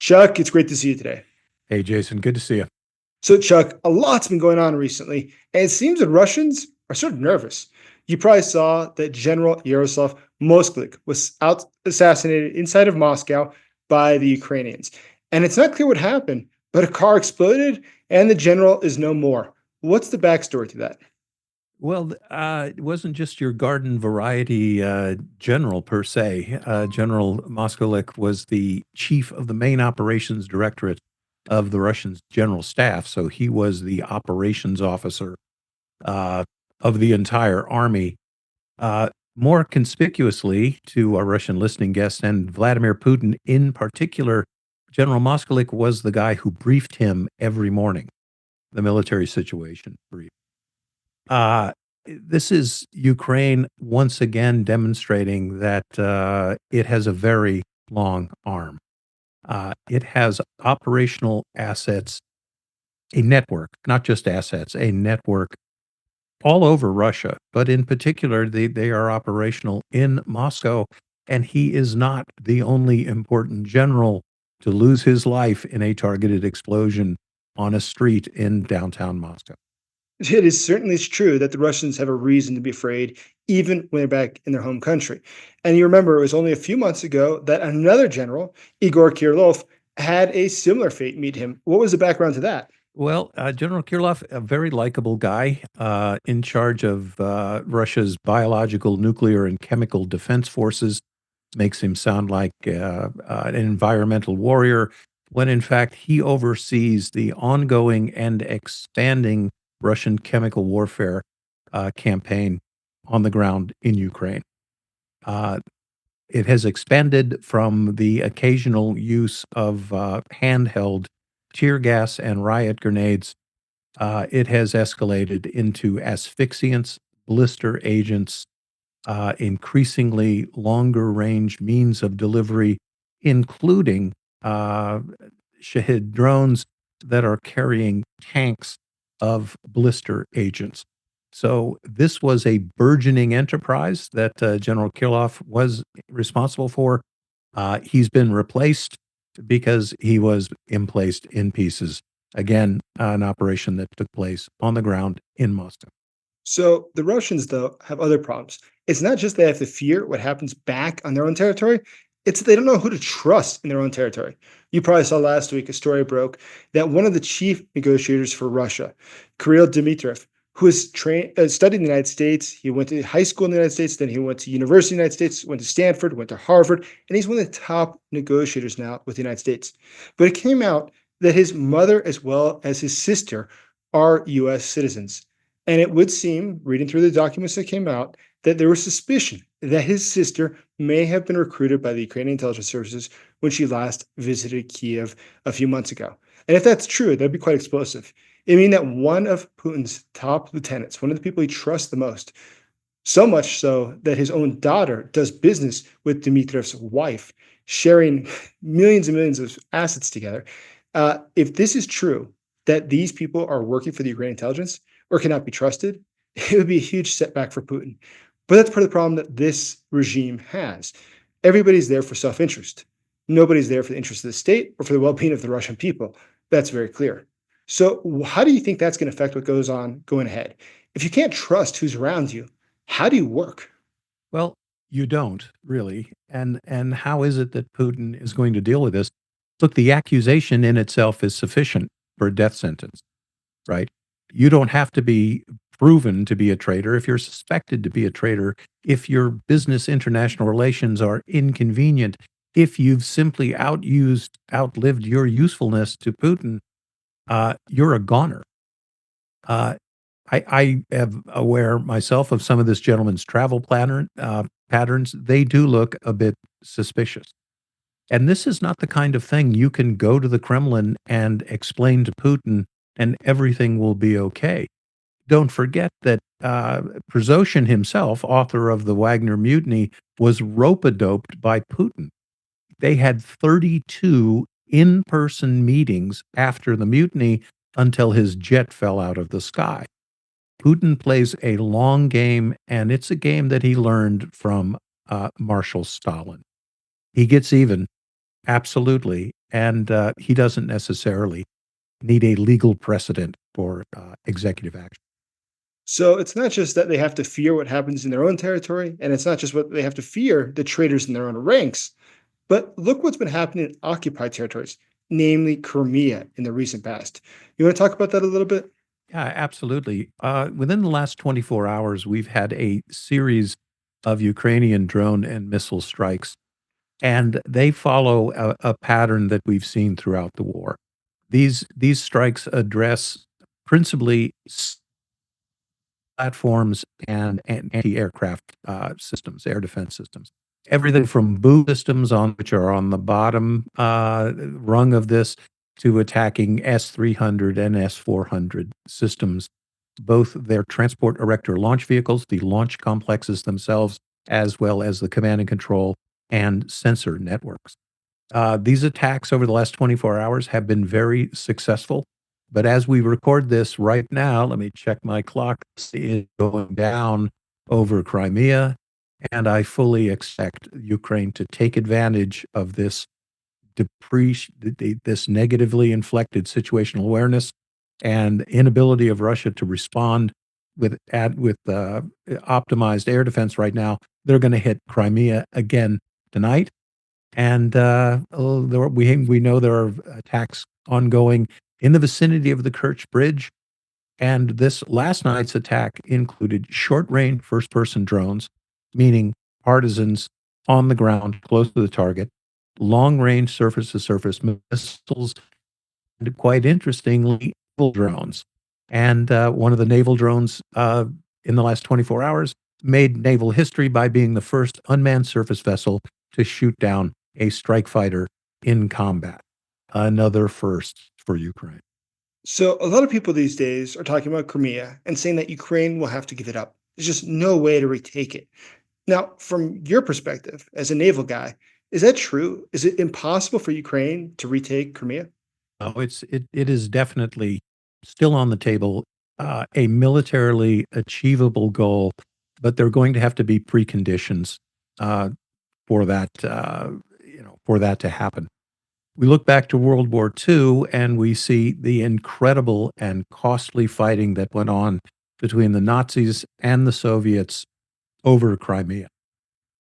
Chuck, it's great to see you today. Hey, Jason, good to see you. So, Chuck, a lot's been going on recently, and it seems the Russians are sort of nervous. You probably saw that General Yaroslav Moskalik was out assassinated inside of Moscow by the Ukrainians. And it's not clear what happened, but a car exploded and the general is no more. What's the backstory to that? Well, it wasn't just your garden variety general per se. General Moskalik was the chief of the main operations directorate of the Russian general staff. So he was the operations officer uh, of the entire army. Uh, More conspicuously to our Russian listening guests and Vladimir Putin in particular, General Moskalik was the guy who briefed him every morning, the military situation brief. Uh, this is Ukraine once again demonstrating that it has a very long arm. It has operational assets, a network, not just assets, a network all over Russia, but in particular, they are operational in Moscow. And he is not the only important general to lose his life in a targeted explosion on a street in downtown Moscow. It is certainly true that the Russians have a reason to be afraid, even when they're back in their home country. And you remember it was only a few months ago that another general, Igor Kirillov, had a similar fate meet him. What was the background to that? Well, General Kirillov, a very likable guy, in charge of Russia's biological, nuclear, and chemical defense forces, makes him sound like an environmental warrior, when in fact he oversees the ongoing and expanding Russian chemical warfare campaign on the ground in Ukraine. Uh, it has expanded from the occasional use of handheld tear gas and riot grenades. It has escalated into asphyxiants, blister agents, increasingly longer range means of delivery, including uh, Shahid drones that are carrying tanks of blister agents. So this was a burgeoning enterprise that General Kirillov was responsible for. He's been replaced because he was emplaced in pieces. Again, an operation that took place on the ground in Moscow. So the Russians, though, have other problems. It's not just they have to fear what happens back on their own territory, it's that they don't know who to trust in their own territory. You probably saw last week a story broke that one of the chief negotiators for Russia, Kirill Dmitriev, who has studied in the United States, he went to high school in the United States, then he went to university in the United States, went to Stanford, went to Harvard, and he's one of the top negotiators now with the United States. But it came out that his mother, as well as his sister, are U.S. citizens. And it would seem, reading through the documents that came out, that there was suspicion that his sister may have been recruited by the Ukrainian intelligence services when she last visited Kiev a few months ago. And if that's true, that'd be quite explosive. It mean that one of Putin's top lieutenants, one of the people he trusts the most, so much so that his own daughter does business with Dmitriev's wife, sharing millions and millions of assets together. If this is true, that these people are working for the Ukrainian intelligence or cannot be trusted, it would be a huge setback for Putin. But that's part of the problem that this regime has. Everybody's there for self interest. Nobody's there for the interest of the state or for the well being of the Russian people. That's very clear. So, how do you think that's going to affect what goes on going ahead? If you can't trust who's around you, how do you work? Well, you don't really. And how is it that Putin is going to deal with this? Look, the accusation in itself is sufficient for a death sentence, right? You don't have to be proven to be a traitor. If you're suspected to be a traitor, if your business international relations are inconvenient, if you've simply outlived your usefulness to Putin, you're a goner. Uh, I am aware myself of some of this gentleman's travel patterns. They do look a bit suspicious. And this is not the kind of thing you can go to the Kremlin and explain to Putin and everything will be okay. Don't forget that Prigozhin himself, author of the Wagner Mutiny, was rope-a-doped by Putin. They had 32 in-person meetings after the mutiny until his jet fell out of the sky. Putin plays a long game, and it's a game that he learned from Marshal Stalin. He gets even, absolutely, and he doesn't necessarily need a legal precedent for executive action. So it's not just that they have to fear what happens in their own territory, and it's not just what they have to fear the traitors in their own ranks, but look what's been happening in occupied territories, namely Crimea in the recent past. You want to talk about that a little bit? Yeah, absolutely. Within the last 24 hours, we've had a series of Ukrainian drone and missile strikes, and they follow a pattern that we've seen throughout the war. These strikes address principally platforms and anti-aircraft systems, air defense systems. Everything from boom systems on which are on the bottom rung of this to attacking S-300 and S-400 systems, both their transport erector launch vehicles, the launch complexes themselves, as well as the command and control and sensor networks. These attacks over the last 24 hours have been very successful. But as we record this right now, let me check my clock. It's going down over Crimea, and I fully expect Ukraine to take advantage of this this negatively inflected situational awareness and inability of Russia to respond with optimized air defense right now. They're going to hit Crimea again tonight, and we know there are attacks ongoing in the vicinity of the Kerch Bridge. And this last night's attack included short range first person drones, meaning partisans on the ground close to the target, long range surface to surface missiles, and quite interestingly, naval drones. And one of the naval drones in the last 24 hours made naval history by being the first unmanned surface vessel to shoot down a strike fighter in combat. Another first for Ukraine. So a lot of people these days are talking about Crimea and saying that Ukraine will have to give it up. There's just no way to retake it. Now, from your perspective as a naval guy, is that true? Is it impossible for Ukraine to retake Crimea? Oh, it is definitely still on the table, a militarily achievable goal, but there are going to have to be preconditions uh, for that, for that to happen. We look back to World War II and we see the incredible and costly fighting that went on between the Nazis and the Soviets over Crimea.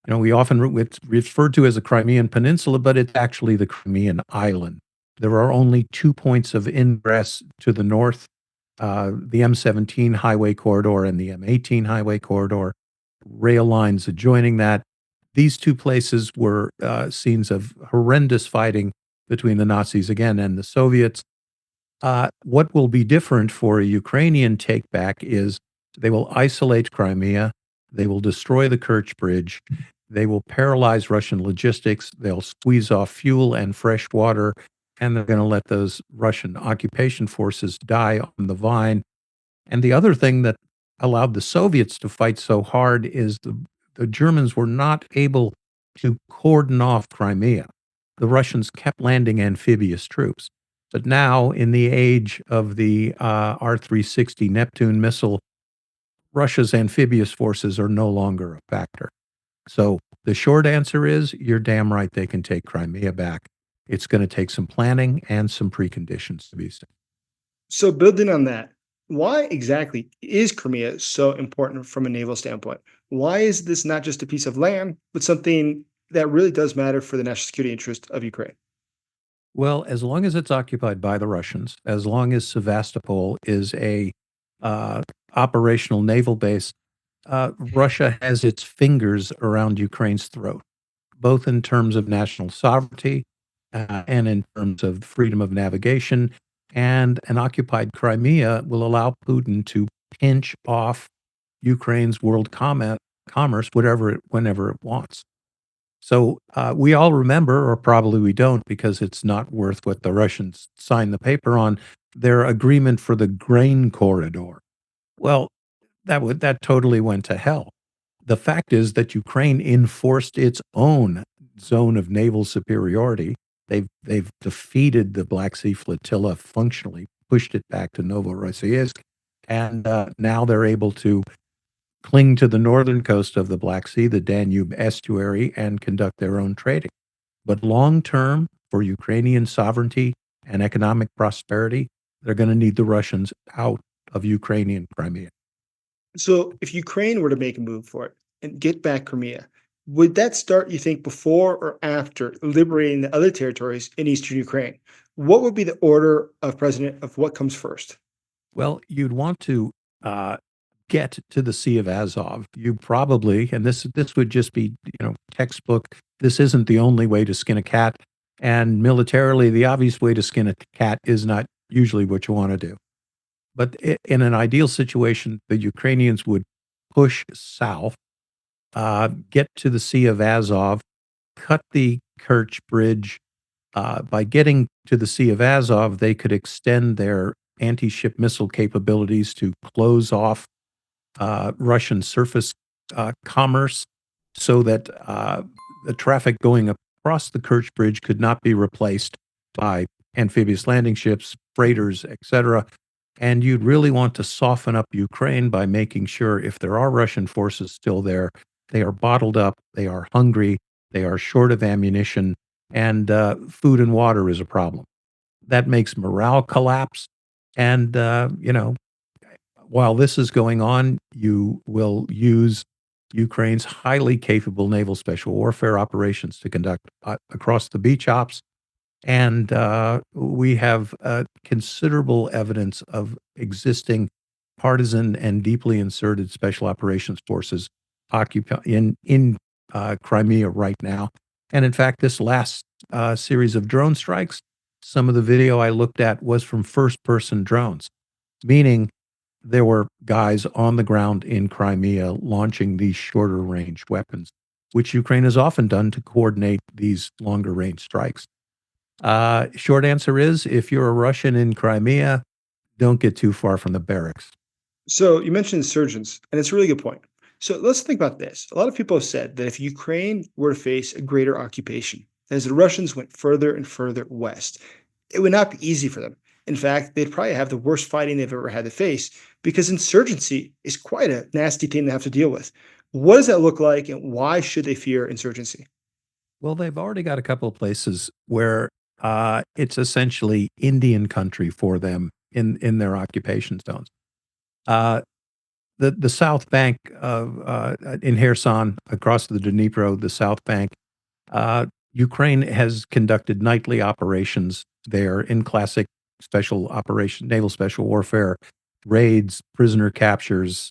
We often it's referred to as the Crimean Peninsula, but it's actually the Crimean island. There are only 2 points of ingress to the north, the M17 highway corridor and the M18 highway corridor, rail lines adjoining that. These 2 places were scenes of horrendous fighting between the Nazis again and the Soviets. What will be different for a Ukrainian takeback is they will isolate Crimea, they will destroy the Kerch Bridge, they will paralyze Russian logistics, they'll squeeze off fuel and fresh water, and they're going to let those Russian occupation forces die on the vine. And the other thing that allowed the Soviets to fight so hard is the Germans were not able to cordon off Crimea. The Russians kept landing amphibious troops. But now, in the age of the R-360 Neptune missile, Russia's amphibious forces are no longer a factor. So the short answer is you're damn right they can take Crimea back. It's going to take some planning and some preconditions to be safe. So building on that, why exactly is Crimea so important from a naval standpoint? Why is this not just a piece of land, but something that really does matter for the national security interest of Ukraine? Well, as long as it's occupied by the Russians, as long as Sevastopol is a uh, operational naval base, Russia has its fingers around Ukraine's throat, both in terms of national sovereignty and in terms of freedom of navigation. And an occupied Crimea will allow Putin to pinch off Ukraine's commerce, whenever it wants. So we all remember, or probably we don't, because it's not worth what the Russians signed the paper on, their agreement for the grain corridor. Well, that totally went to hell. The fact is that Ukraine enforced its own zone of naval superiority. They've defeated the Black Sea flotilla functionally, pushed it back to Novorossiysk, and now they're able to cling to the northern coast of the Black Sea, the Danube estuary, and conduct their own trading. But long term, for Ukrainian sovereignty and economic prosperity, they're going to need the Russians out of Ukrainian Crimea. So, if Ukraine were to make a move for it and get back Crimea, would that start, you think, before or after liberating the other territories in eastern Ukraine? What would be the order of precedent of what comes first? Well, you'd want to uh, get to the Sea of Azov. You probably, and this would just be textbook. This isn't the only way to skin a cat, and militarily, the obvious way to skin a cat is not usually what you want to do. But in an ideal situation, the Ukrainians would push south, get to the Sea of Azov, cut the Kerch Bridge. By getting to the Sea of Azov, they could extend their anti-ship missile capabilities to close off Russian surface commerce so that the traffic going across the Kerch Bridge could not be replaced by amphibious landing ships, freighters, etc. And you'd really want to soften up Ukraine by making sure if there are Russian forces still there, they are bottled up, they are hungry, they are short of ammunition, and food and water is a problem. That makes morale collapse. And, while this is going on, you will use Ukraine's highly capable naval special warfare operations to conduct across the beach ops. And we have considerable evidence of existing partisan and deeply inserted special operations forces occupy in Crimea right now. And in fact, this last series of drone strikes, some of the video I looked at was from first-person drones, meaning there were guys on the ground in Crimea launching these shorter range weapons, which Ukraine has often done to coordinate these longer range strikes. Short answer is if you're a Russian in Crimea, don't get too far from the barracks. So, you mentioned insurgents, and it's a really good point. So, let's think about this. A lot of people have said that if Ukraine were to face a greater occupation, as the Russians went further and further west, it would not be easy for them. In fact, they'd probably have the worst fighting they've ever had to face because insurgency is quite a nasty thing to have to deal with. What does that look like, and why should they fear insurgency? Well, they've already got a couple of places where it's essentially Indian country for them in their occupation zones. Uh, the South Bank of in Kherson, across the Dnipro, the South Bank, uh, Ukraine has conducted nightly operations there in classic special operation, naval special warfare, raids, prisoner captures,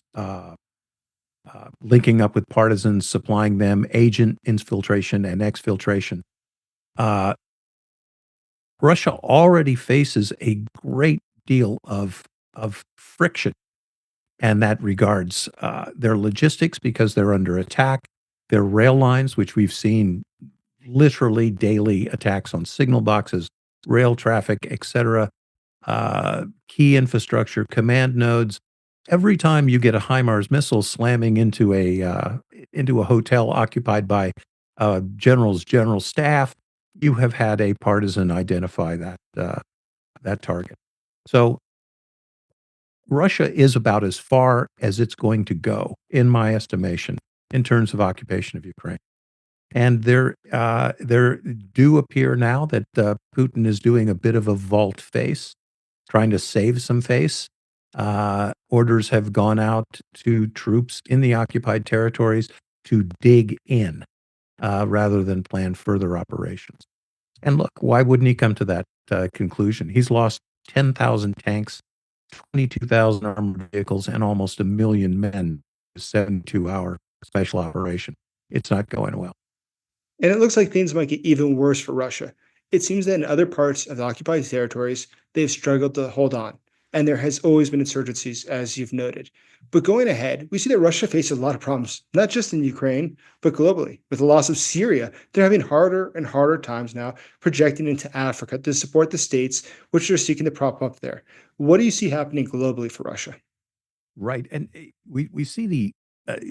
linking up with partisans, supplying them agent infiltration and exfiltration. Uh, Russia already faces a great deal of friction and that regards their logistics because they're under attack, their rail lines, which we've seen literally daily attacks on signal boxes, rail traffic, etc., key infrastructure, command nodes. Every time you get a HIMARS missile slamming into a hotel occupied by general's general staff, you have had a partisan identify that target. So Russia is about as far as it's going to go, in my estimation, in terms of occupation of Ukraine. And there do appear now that Putin is doing a bit of a vault face, trying to save some face. Orders have gone out to troops in the occupied territories to dig in rather than plan further operations. And look, why wouldn't he come to that conclusion? He's lost 10,000 tanks, 22,000 armored vehicles, and almost 1,000,000 men in a 72-hour special operation. It's not going well. And it looks like things might get even worse for Russia. It seems that in other parts of the occupied territories, they've struggled to hold on, and there has always been insurgencies, as you've noted. But going ahead, we see that Russia faces a lot of problems, not just in Ukraine, but globally. With the loss of Syria, they're having harder and harder times now projecting into Africa to support the states which they're seeking to prop up there. What do you see happening globally for Russia? Right, and, we see the,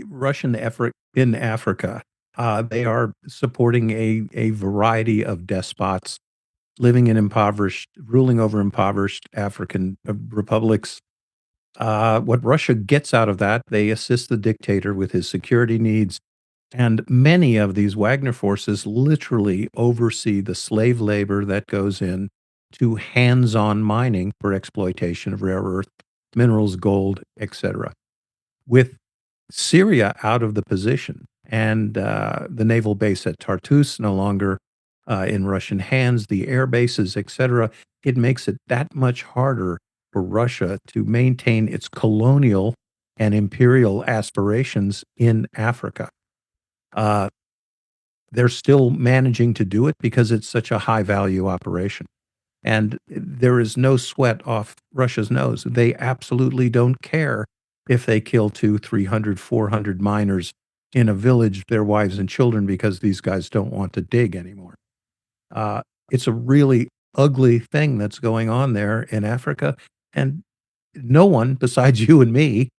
Russian effort in Africa. They are supporting a variety of despots living in impoverished ruling over impoverished African, republics. What Russia gets out of that, they assist the dictator with his security needs. And many of these Wagner forces literally oversee the slave labor that goes in to hands-on mining for exploitation of rare earth minerals, gold, etc. With Syria out of the position and the naval base at Tartus no longer in Russian hands, the air bases, etc., it makes it that much harder for Russia to maintain its colonial and imperial aspirations in Africa. Uh, they're still managing to do it because it's such a high value operation. And there is no sweat off Russia's nose. They absolutely don't care if they kill 2, 300, 400 miners in a village, their wives and children, because these guys don't want to dig anymore. It's a really ugly thing that's going on there in Africa. And no one besides you and me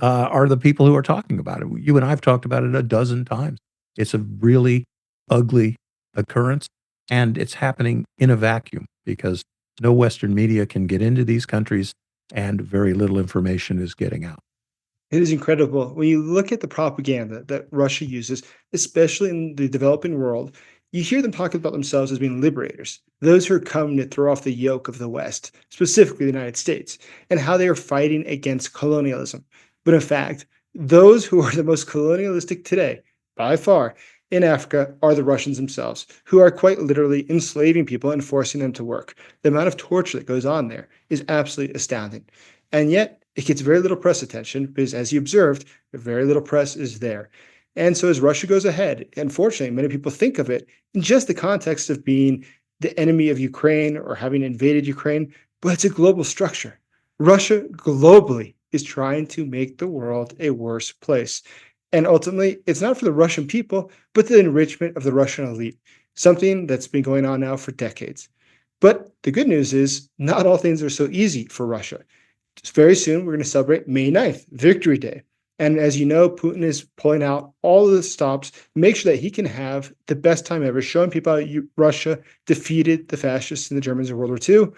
are the people who are talking about it. You and I have talked about it a dozen times. It's a really ugly occurrence, and it's happening in a vacuum because no Western media can get into these countries, and very little information is getting out. It is incredible. When you look at the propaganda that Russia uses, especially in the developing world, you hear them talking about themselves as being liberators, those who are coming to throw off the yoke of the West, specifically the United States, and how they are fighting against colonialism. But in fact, those who are the most colonialistic today, by far, in Africa are the Russians themselves, who are quite literally enslaving people and forcing them to work. The amount of torture that goes on there is absolutely astounding. And yet, it gets very little press attention because, as you observed, very little press is there. And so, as Russia goes ahead, unfortunately, many people think of it in just the context of being the enemy of Ukraine or having invaded Ukraine, but it's a global structure. Russia globally is trying to make the world a worse place. And ultimately, it's not for the Russian people, but the enrichment of the Russian elite, something that's been going on now for decades. But the good news is, not all things are so easy for Russia. Very soon, we're going to celebrate May 9th, Victory Day. And as you know, Putin is pulling out all of the stops, make sure that he can have the best time ever, showing people how Russia defeated the fascists and the Germans in World War II.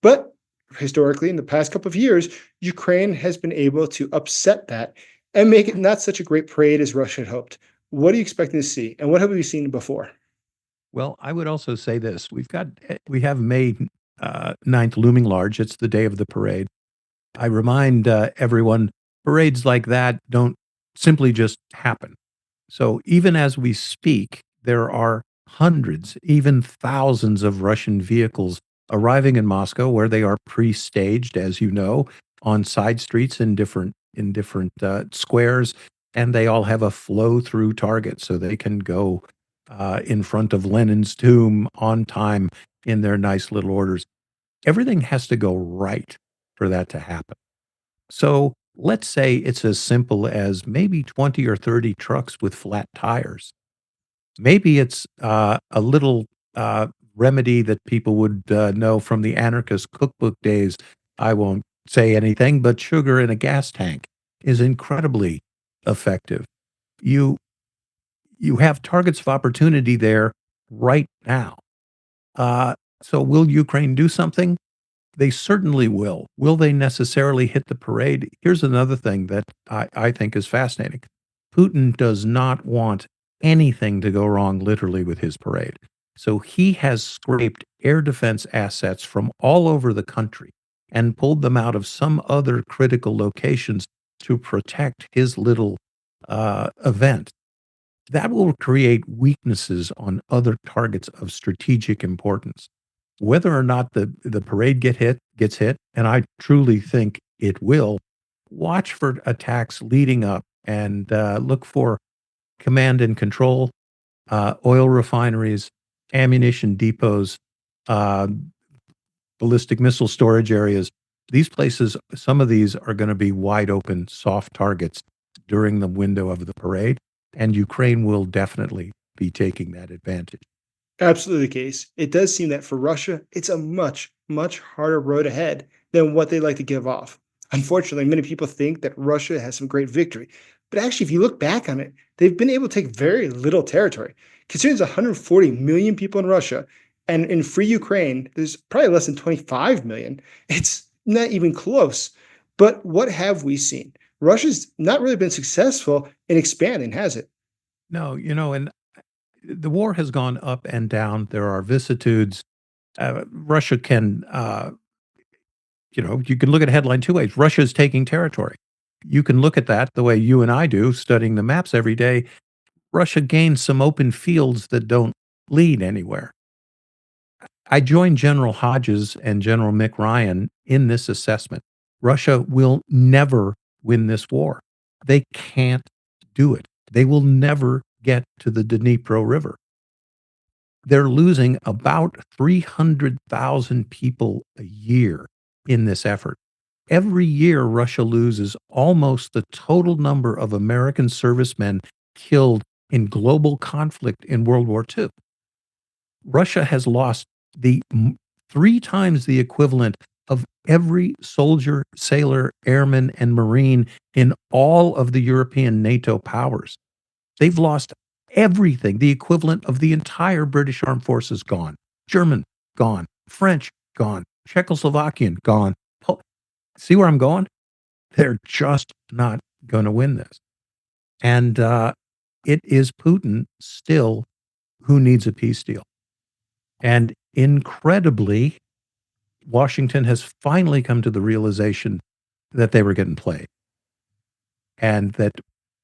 But historically, in the past couple of years, Ukraine has been able to upset that and make it not such a great parade as Russia had hoped. What are you expecting to see? And what have we seen before? Well, I would also say this: we have May 9th looming large. It's the day of the parade. I remind everyone parades like that don't simply just happen. So even as we speak, there are hundreds, even thousands of Russian vehicles arriving in Moscow where they are pre-staged, as you know, on side streets in different squares, and they all have a flow-through target so they can go in front of Lenin's tomb on time in their nice little orders. Everything has to go right for that to happen. So let's say it's as simple as maybe 20 or 30 trucks with flat tires. Maybe it's a little remedy that people would know from the anarchist cookbook days. I won't say anything, but sugar in a gas tank is incredibly effective. You you have targets of opportunity there right now. Uh, so will Ukraine do something? They certainly will. Will they necessarily hit the parade? Here's another thing that I think is fascinating. Putin does not want anything to go wrong literally with his parade. So he has scraped air defense assets from all over the country and pulled them out of some other critical locations to protect his little event. That will create weaknesses on other targets of strategic importance. Whether or not the parade gets hit, and I truly think it will, watch for attacks leading up and look for command and control, oil refineries, ammunition depots, uh, ballistic missile storage areas. These places, some of these are going to be wide open, soft targets during the window of the parade, and Ukraine will definitely be taking that advantage. Absolutely the case. It does seem that for Russia, it's a much, much harder road ahead than what they like to give off. Unfortunately, many people think that Russia has some great victory. But actually, if you look back on it, they've been able to take very little territory. Considering there's 140 million people in Russia, and in free Ukraine, there's probably less than 25 million. It's not even close. But what have we seen? Russia's not really been successful in expanding, has it? No, and the war has gone up and down. There are vicissitudes. Russia can, you can look at a headline two ways. Russia is taking territory. You can look at that the way you and I do, studying the maps every day. Russia gained some open fields that don't lead anywhere. I join General Hodges and General Mick Ryan in this assessment. Russia will never win this war. They can't do it. They will never get to the Dnipro River. They're losing about 300,000 people a year in this effort. Every year, Russia loses almost the total number of American servicemen killed in global conflict in World War II. Russia has lost three times the equivalent of every soldier, sailor, airman, and Marine in all of the European NATO powers. They've lost everything. The equivalent of the entire British Armed Forces gone. German, gone. French, gone. Czechoslovakian, gone. See where I'm going? They're just not going to win this. And it is Putin still who needs a peace deal. And incredibly, Washington has finally come to the realization that they were getting played and that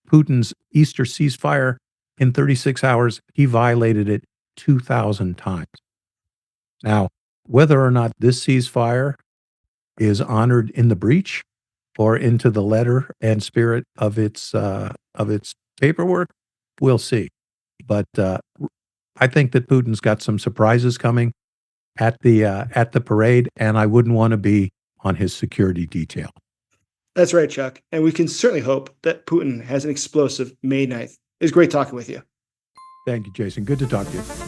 Putin's Easter ceasefire in 36 hours, he violated it 2,000 times. Now, whether or not this ceasefire is honored in the breach or into the letter and spirit of its paperwork, we'll see. But I think that Putin's got some surprises coming at the parade, and I wouldn't want to be on his security detail. That's right, Chuck. And we can certainly hope that Putin has an explosive May 9th. It was great talking with you. Thank you, Jason. Good to talk to you.